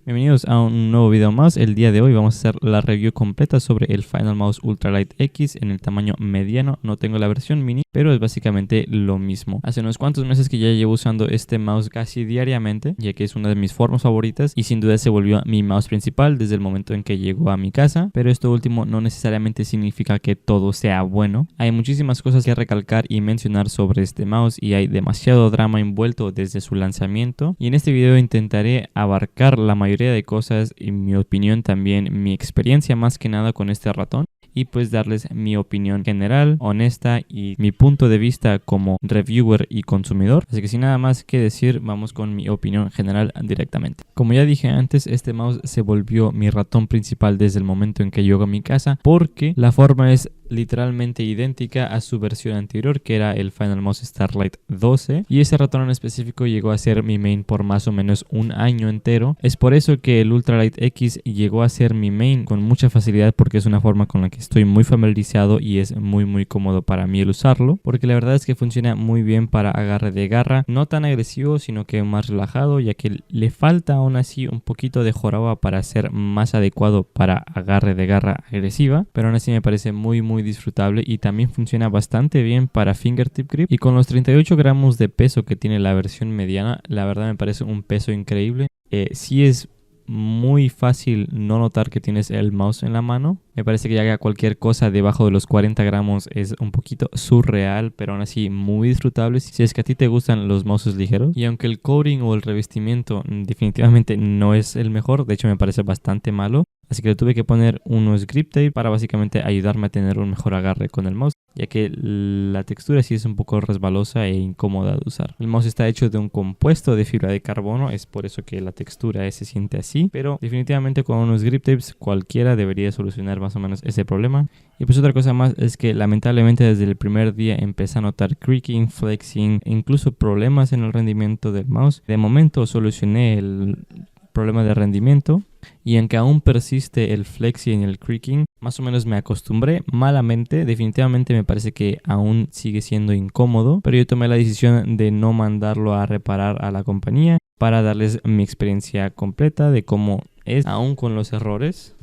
Bienvenidos a un nuevo video más. El día de hoy vamos a hacer la review completa sobre el Final Mouse Ultralight X en el tamaño mediano. No tengo la versión mini, pero es básicamente lo mismo. Hace unos cuantos meses que ya llevo usando este mouse casi diariamente, ya que es una de mis formas favoritas y sin duda se volvió mi mouse principal desde el momento en que llegó a mi casa. Pero esto último no necesariamente significa que todo sea bueno. Hay muchísimas cosas que recalcar y mencionar sobre este mouse y hay demasiado drama envuelto desde su lanzamiento. Y en este video intentaré abarcar la mayoría de cosas y mi opinión también, mi experiencia más que nada con este ratón y pues darles mi opinión general, honesta y mi punto de vista como reviewer y consumidor. Así que sin nada más que decir, vamos con mi opinión general directamente. Como ya dije antes, este mouse se volvió mi ratón principal desde el momento en que llegó a mi casa porque la forma es literalmente idéntica a su versión anterior, que era el Final Mouse Starlight 12, y ese ratón en específico llegó a ser mi main por más o menos un año entero. Es por eso que el Ultralight X llegó a ser mi main con mucha facilidad, porque es una forma con la que estoy muy familiarizado y es muy cómodo para mí el usarlo, porque la verdad es que funciona muy bien para agarre de garra, no tan agresivo sino que más relajado, ya que le falta aún así un poquito de joroba para ser más adecuado para agarre de garra agresiva, pero aún así me parece muy disfrutable y también funciona bastante bien para fingertip grip. Y con los 38 gramos de peso que tiene la versión mediana, la verdad me parece un peso increíble. Sí es muy fácil no notar que tienes el mouse en la mano. Me parece que ya haga cualquier cosa debajo de los 40 gramos es un poquito surreal, pero aún así muy disfrutable si es que a ti te gustan los mouses ligeros. Y aunque el coating o el revestimiento definitivamente no es el mejor, de hecho me parece bastante malo, así que le tuve que poner unos grip tape para básicamente ayudarme a tener un mejor agarre con el mouse, ya que la textura sí es un poco resbalosa e incómoda de usar. El mouse está hecho de un compuesto de fibra de carbono, es por eso que la textura se siente así, pero definitivamente con unos grip tapes cualquiera debería solucionar más o menos ese problema. Y pues otra cosa más es que lamentablemente desde el primer día empecé a notar creaking, flexing, incluso problemas en el rendimiento del mouse. De momento solucioné el problema de rendimiento, y aunque aún persiste el flexing y el creaking, más o menos me acostumbré malamente. Definitivamente me parece que aún sigue siendo incómodo, pero yo tomé la decisión de no mandarlo a reparar a la compañía para darles mi experiencia completa de cómo es, aún con los errores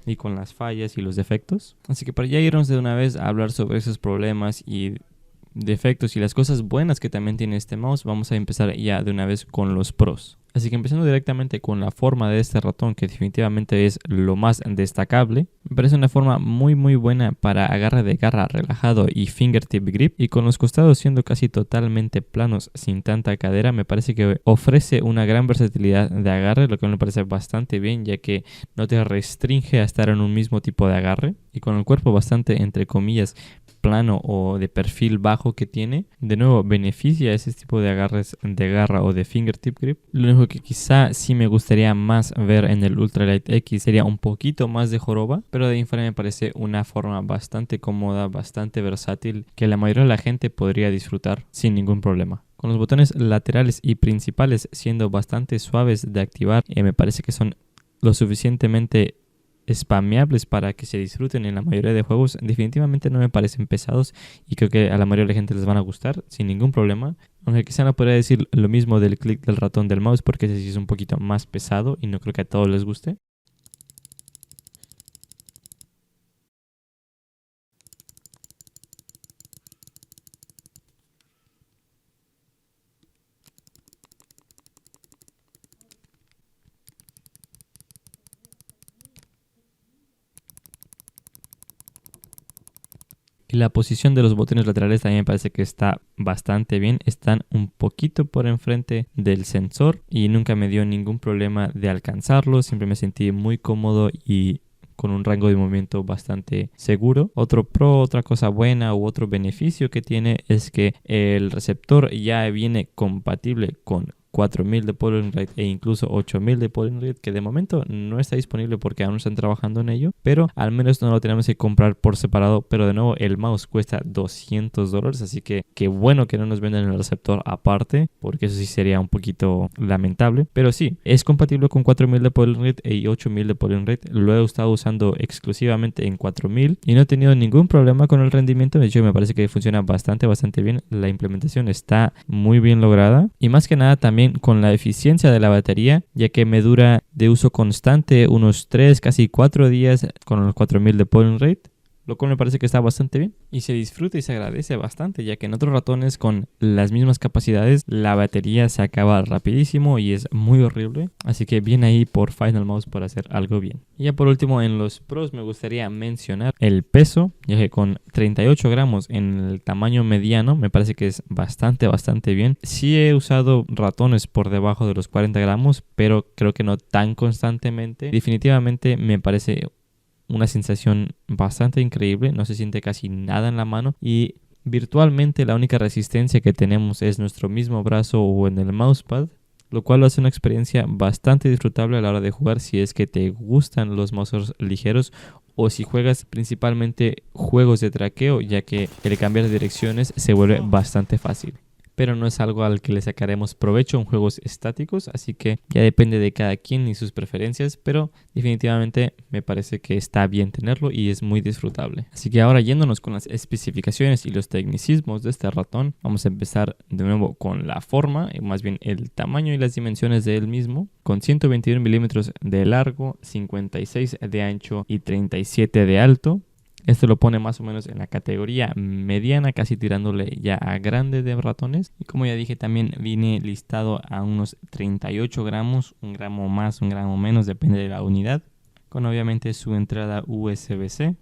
y con las fallas y los defectos. Así que para ya irnos de una vez a hablar sobre esos problemas y defectos y las cosas buenas que también tiene este mouse, vamos a empezar ya de una vez con los pros. Así que empezando directamente con la forma de este ratón, que definitivamente es lo más destacable. Me parece una forma muy buena para agarre de garra relajado y fingertip grip, y con los costados siendo casi totalmente planos sin tanta cadera, me parece que ofrece una gran versatilidad de agarre, lo que me parece bastante bien, ya que no te restringe a estar en un mismo tipo de agarre, y con el cuerpo bastante entre comillas plano o de perfil bajo que tiene, de nuevo beneficia a ese tipo de agarres de garra o de fingertip grip. Lo único que quizá sí me gustaría más ver en el Ultralight X sería un poquito más de joroba, pero de ahí en fuera me parece una forma bastante cómoda, bastante versátil, que la mayoría de la gente podría disfrutar sin ningún problema. Con los botones laterales y principales siendo bastante suaves de activar, me parece que son lo suficientemente spameables para que se disfruten en la mayoría de juegos. Definitivamente no me parecen pesados y creo que a la mayoría de la gente les van a gustar sin ningún problema, aunque quizá no podría decir lo mismo del clic del ratón del mouse, porque ese sí es un poquito más pesado y no creo que a todos les guste. Y la posición de los botones laterales también me parece que está bastante bien. Están un poquito por enfrente del sensor y nunca me dio ningún problema de alcanzarlo. Siempre me sentí muy cómodo y con un rango de movimiento bastante seguro. Otro pro, otra cosa buena u otro beneficio que tiene es que el receptor ya viene compatible con 4000 de polling rate e incluso 8000 de polling rate, que de momento no está disponible porque aún están trabajando en ello, pero al menos no lo tenemos que comprar por separado. Pero de nuevo el mouse cuesta $200, así que qué bueno que no nos venden el receptor aparte, porque eso sí sería un poquito lamentable. Pero sí, es compatible con 4000 de polling rate y 8000 de polling rate. Lo he estado usando exclusivamente en 4000 y no he tenido ningún problema con el rendimiento. De hecho me parece que funciona bastante bien. La implementación está muy bien lograda y más que nada también también con la eficiencia de la batería, ya que me dura de uso constante unos 3, casi 4 días con los 4000 de polling rate, lo cual me parece que está bastante bien y se disfruta y se agradece bastante, ya que en otros ratones con las mismas capacidades la batería se acaba rapidísimo y es muy horrible, así que bien ahí por Final Mouse por hacer algo bien. Y ya por último, en los pros me gustaría mencionar el peso, ya que con 38 gramos en el tamaño mediano me parece que es bastante bien. Sí he usado ratones por debajo de los 40 gramos, pero creo que no tan constantemente. Definitivamente me parece una sensación bastante increíble, no se siente casi nada en la mano y virtualmente la única resistencia que tenemos es nuestro mismo brazo o en el mousepad, lo cual lo hace una experiencia bastante disfrutable a la hora de jugar si es que te gustan los mousers ligeros o si juegas principalmente juegos de traqueo, ya que el cambiar de direcciones se vuelve bastante fácil. Pero no es algo al que le sacaremos provecho en juegos estáticos, así que ya depende de cada quien y sus preferencias, pero definitivamente me parece que está bien tenerlo y es muy disfrutable. Así que ahora yéndonos con las especificaciones y los tecnicismos de este ratón, vamos a empezar de nuevo con la forma, más bien el tamaño y las dimensiones de él mismo, con 121 milímetros de largo, 56 de ancho y 37 de alto. Esto lo pone más o menos en la categoría mediana, casi tirándole ya a grande de ratones. Y como ya dije, también viene listado a unos 38 gramos, un gramo más, un gramo menos, depende de la unidad. Con obviamente su entrada USB-C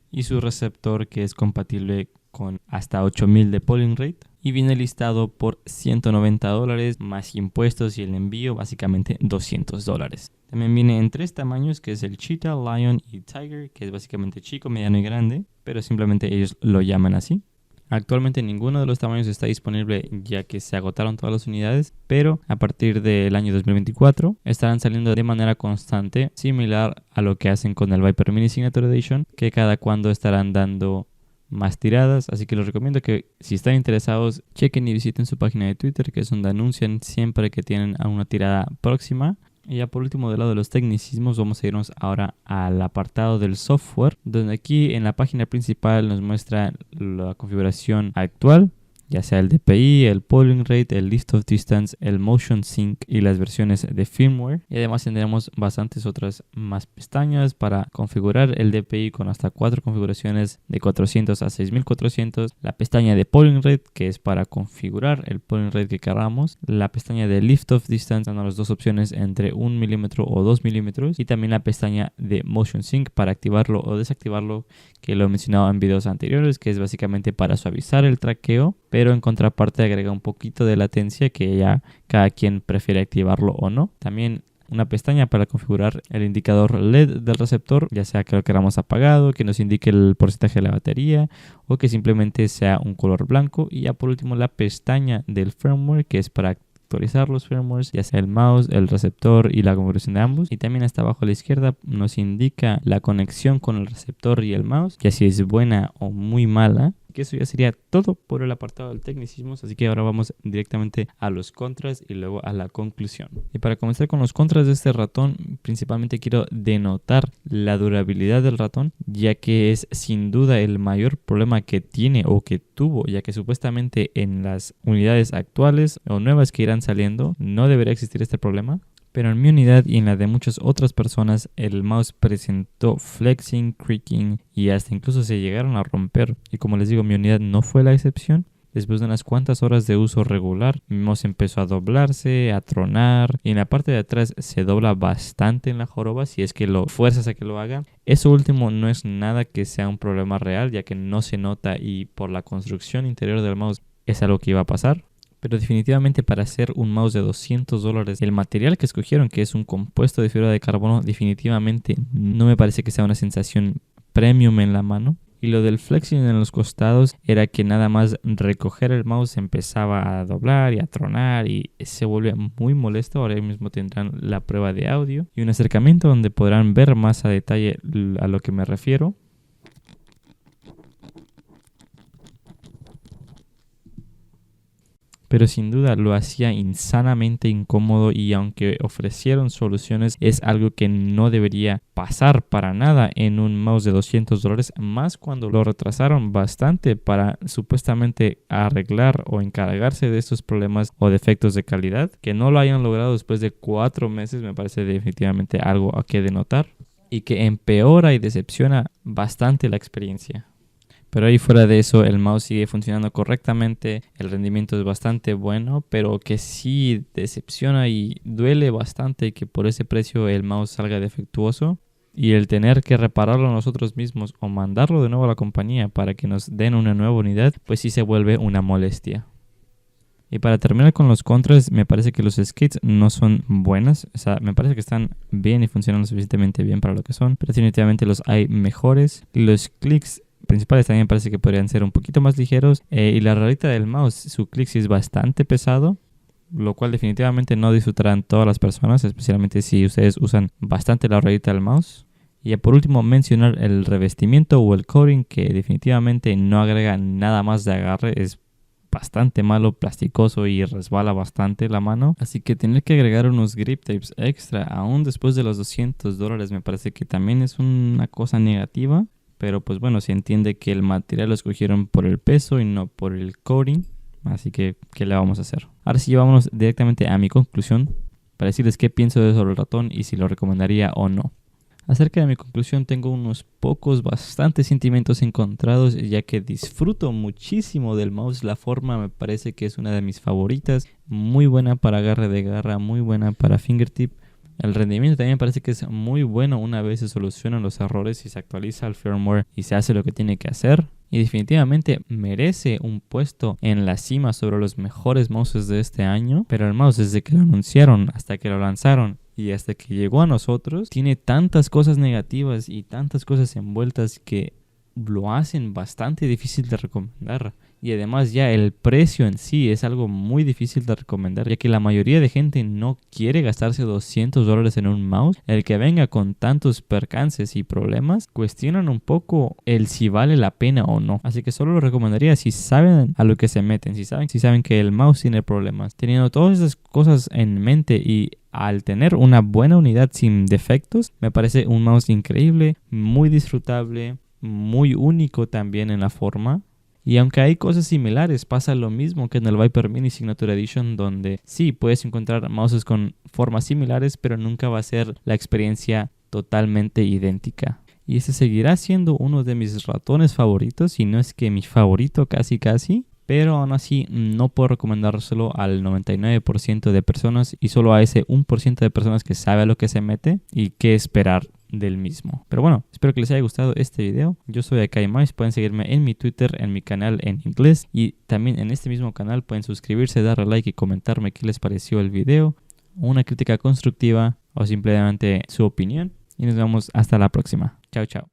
y su receptor que es compatible con hasta 8000 de polling rate. Y viene listado por $190 más impuestos y el envío básicamente $200. También viene en 3 tamaños, que es el Cheetah, Lion y Tiger, que es básicamente chico, mediano y grande, pero simplemente ellos lo llaman así. Actualmente ninguno de los tamaños está disponible ya que se agotaron todas las unidades, pero a partir del año 2024 estarán saliendo de manera constante, similar a lo que hacen con el Viper Mini Signature Edition, que cada cuando estarán dando más tiradas, así que les recomiendo que si están interesados chequen y visiten su página de Twitter, que es donde anuncian siempre que tienen a una tirada próxima. Y ya por último, del lado de los tecnicismos, vamos a irnos ahora al apartado del software, donde aquí en la página principal nos muestra la configuración actual, ya sea el DPI, el polling rate, el list of distance, el motion sync y las versiones de firmware. Y además tendremos bastantes otras más pestañas para configurar el DPI con hasta 4 configuraciones de 400 a 6400. La pestaña de polling rate, que es para configurar el polling rate que queramos. La pestaña de lift of distance, dando las dos opciones entre 1 milímetro o 2 milímetros. Y también la pestaña de motion sync para activarlo o desactivarlo, que lo he mencionado en videos anteriores, que es básicamente para suavizar el traqueo, pero en contraparte agrega un poquito de latencia que ya cada quien prefiere activarlo o no. También una pestaña para configurar el indicador LED del receptor, ya sea que lo queramos apagado, que nos indique el porcentaje de la batería o que simplemente sea un color blanco. Y ya por último la pestaña del firmware, que es para actualizar los firmwares, ya sea el mouse, el receptor y la configuración de ambos. Y también hasta abajo a la izquierda nos indica la conexión con el receptor y el mouse, ya si es buena o muy mala. Que eso ya sería todo por el apartado del tecnicismos, así que ahora vamos directamente a los contras y luego a la conclusión. Y para comenzar con los contras de este ratón, principalmente quiero denotar la durabilidad del ratón, ya que es sin duda el mayor problema que tiene o que tuvo, ya que supuestamente en las unidades actuales o nuevas que irán saliendo no debería existir este problema. Pero en mi unidad y en la de muchas otras personas, el mouse presentó flexing, creaking y hasta incluso se llegaron a romper. Y como les digo, mi unidad no fue la excepción. Después de unas cuantas horas de uso regular, mi mouse empezó a doblarse, a tronar y en la parte de atrás se dobla bastante en la joroba si es que lo fuerzas a que lo haga. Eso último no es nada que sea un problema real, ya que no se nota y por la construcción interior del mouse es algo que iba a pasar. Pero definitivamente para hacer un mouse de $200, el material que escogieron, que es un compuesto de fibra de carbono, definitivamente no me parece que sea una sensación premium en la mano. Y lo del flexing en los costados era que nada más recoger el mouse empezaba a doblar y a tronar y se vuelve muy molesto. Ahora mismo tendrán la prueba de audio y un acercamiento donde podrán ver más a detalle a lo que me refiero. pero sin duda lo hacía insanamente incómodo y aunque ofrecieron soluciones es algo que no debería pasar para nada en un mouse de $200, más cuando lo retrasaron bastante para supuestamente arreglar o encargarse de estos problemas o defectos de calidad. Que no lo hayan logrado después de 4 meses me parece definitivamente algo a que denotar y que empeora y decepciona bastante la experiencia. Pero ahí fuera de eso, el mouse sigue funcionando correctamente, el rendimiento es bastante bueno, pero que sí decepciona y duele bastante que por ese precio el mouse salga defectuoso. Y el tener que repararlo nosotros mismos o mandarlo de nuevo a la compañía para que nos den una nueva unidad, pues sí se vuelve una molestia. Y para terminar con los contras, me parece que los skates no son buenas. O sea, me parece que están bien y funcionan lo suficientemente bien para lo que son, pero definitivamente los hay mejores. Los clics principales también parece que podrían ser un poquito más ligeros, y la rarita del mouse, su clic sí es bastante pesado, lo cual definitivamente no disfrutarán todas las personas, especialmente si ustedes usan bastante la rarita del mouse. Y ya por último mencionar el revestimiento o el coating, que definitivamente no agrega nada más de agarre, es bastante malo, plasticoso y resbala bastante la mano. Así que tener que agregar unos grip tapes extra aún después de los $200 me parece que también es una cosa negativa. Pero pues bueno, se entiende que el material lo escogieron por el peso y no por el coating. Así que, ¿qué le vamos a hacer? Ahora sí, vámonos directamente a mi conclusión para decirles qué pienso sobre el ratón y si lo recomendaría o no. Acerca de mi conclusión tengo unos bastantes sentimientos encontrados, ya que disfruto muchísimo del mouse. La forma me parece que es una de mis favoritas. Muy buena para agarre de garra, muy buena para fingertip. El rendimiento también parece que es muy bueno una vez se solucionan los errores y se actualiza el firmware y se hace lo que tiene que hacer. Y definitivamente merece un puesto en la cima sobre los mejores mouses de este año. Pero el mouse, desde que lo anunciaron hasta que lo lanzaron y hasta que llegó a nosotros, tiene tantas cosas negativas y tantas cosas envueltas que lo hacen bastante difícil de recomendar. Y además ya el precio en sí es algo muy difícil de recomendar, ya que la mayoría de gente no quiere gastarse $200 en un mouse. El que venga con tantos percances y problemas cuestionan un poco el si vale la pena o no. Así que solo lo recomendaría si saben a lo que se meten, si saben que el mouse tiene problemas. Teniendo todas esas cosas en mente y al tener una buena unidad sin defectos, me parece un mouse increíble, muy disfrutable, muy único también en la forma. Y aunque hay cosas similares, pasa lo mismo que en el Viper Mini Signature Edition, donde sí puedes encontrar mouses con formas similares, pero nunca va a ser la experiencia totalmente idéntica. Y ese seguirá siendo uno de mis ratones favoritos, y no es que mi favorito casi, pero aún así no puedo recomendárselo al 99% de personas y solo a ese 1% de personas que sabe a lo que se mete y qué esperar del mismo. Pero bueno, espero que les haya gustado este video. Yo soy Akai Mice, pueden seguirme en mi Twitter, en mi canal en inglés, y también en este mismo canal pueden suscribirse, darle like y comentarme qué les pareció el video, una crítica constructiva o simplemente su opinión. Y nos vemos hasta la próxima. Chao, chao.